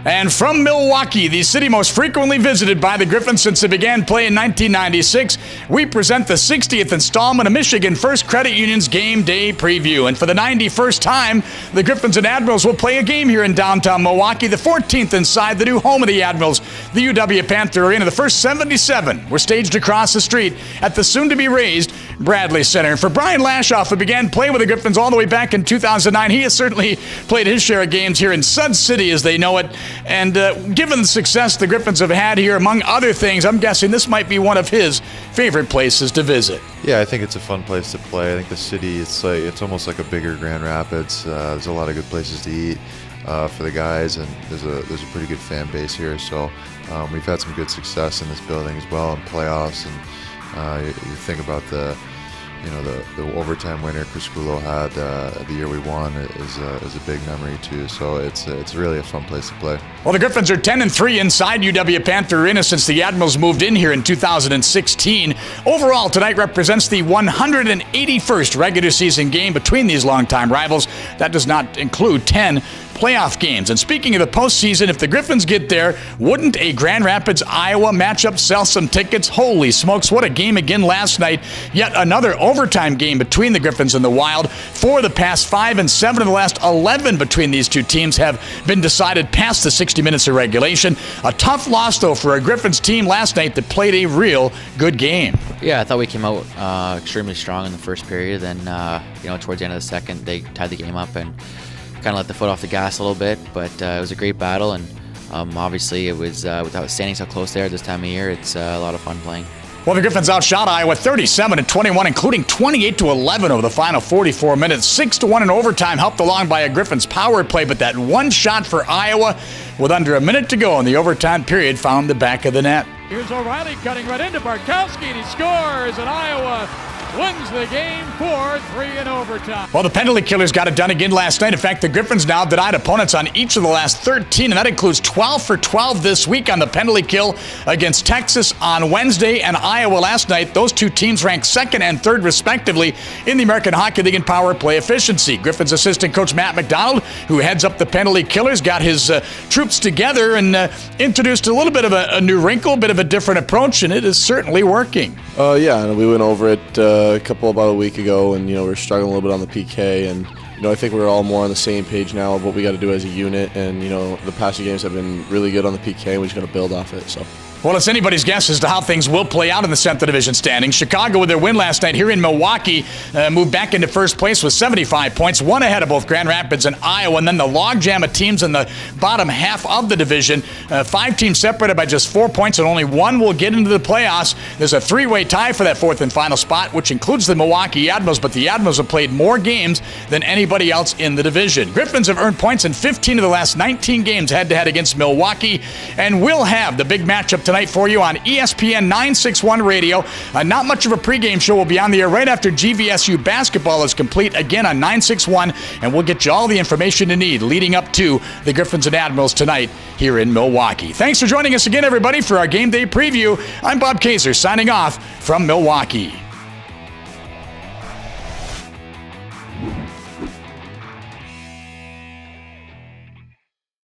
And from Milwaukee, the city most frequently visited by the Griffins since they began play in 1996, we present the 60th installment of Michigan First Credit Union's Game Day Preview. And for the 91st time, the Griffins and Admirals will play a game here in downtown Milwaukee, the 14th inside the new home of the Admirals, the UW Panther Arena. The first 77 were staged across the street at the soon-to-be-raised Bradley Center. And for Brian Lashoff, who began playing with the Griffins all the way back in 2009, he has certainly played his share of games here in Sud City as they know it. And given the success the Griffins have had here, among other things, I'm guessing this might be one of his favorite places to visit. Yeah, I think it's a fun place to play. I think the city, it's almost like a bigger Grand Rapids. There's a lot of good places to eat for the guys, and there's a pretty good fan base here. So we've had some good success in this building as well in playoffs. And you think about the overtime winner Chris Gulo had the year we won is a big memory too. So it's really a fun place to play. Well, the Griffins are 10-3 inside UW Panther Arena since the Admirals moved in here in 2016. Overall, tonight represents the 181st regular season game between these longtime rivals. That does not include 10 playoff games. And speaking of the postseason, if the Griffins get there, wouldn't a Grand Rapids, Iowa matchup sell some tickets? Holy smokes, what a game again last night. Yet another overtime game between the Griffins and the Wild. 4 of the past 5 and 7 of the last 11 between these two teams have been decided past the 60 minutes of regulation. A tough loss, though, for a Griffins team last night that played a real good game. Yeah, I thought we came out extremely strong in the first period. Then, towards the end of the second, they tied the game up and kind of let the foot off the gas a little bit, but it was a great battle, and obviously it was, without standing so close there this time of year, it's a lot of fun playing. Well, the Griffins outshot Iowa 37-21, including 28-11 over the final 44 minutes. 6-1 in overtime, helped along by a Griffins power play, but that one shot for Iowa with under a minute to go in the overtime period found the back of the net. Here's O'Reilly cutting right into Barkowski, and he scores, and Iowa wins the game 4-3 in overtime. Well, the penalty killers got it done again last night. In fact, the Griffins now denied opponents on each of the last 13, and that includes 12 for 12 this week on the penalty kill against Texas on Wednesday and Iowa last night. Those two teams ranked second and third, respectively, in the American Hockey League in power play efficiency. Griffins assistant coach Matt McDonald, who heads up the penalty killers, got his troops together and introduced a little bit of a new wrinkle, a bit of a different approach, and it is certainly working. Yeah, we went over it about a week ago, and we're struggling a little bit on the PK, and I think we're all more on the same page now of what we got to do as a unit, and the past few games have been really good on the PK, and we just got to build off it. So. Well, it's anybody's guess as to how things will play out in the Central Division standings. Chicago, with their win last night here in Milwaukee, moved back into first place with 75 points, one ahead of both Grand Rapids and Iowa, and then the logjam of teams in the bottom half of the division. 5 teams separated by just 4 points, and only one will get into the playoffs. There's a 3-way tie for that fourth and final spot, which includes the Milwaukee Admirals, but the Admirals have played more games than anybody else in the division. Griffins have earned points in 15 of the last 19 games head-to-head against Milwaukee, and will have the big matchup tonight for you on ESPN 961 Radio. Not much of a pregame show will be on the air right after GVSU basketball is complete again on 961, and we'll get you all the information you need leading up to the Griffins and Admirals tonight here in Milwaukee. Thanks for joining us again, everybody, for our game day preview. I'm Bob Kaiser signing off from Milwaukee.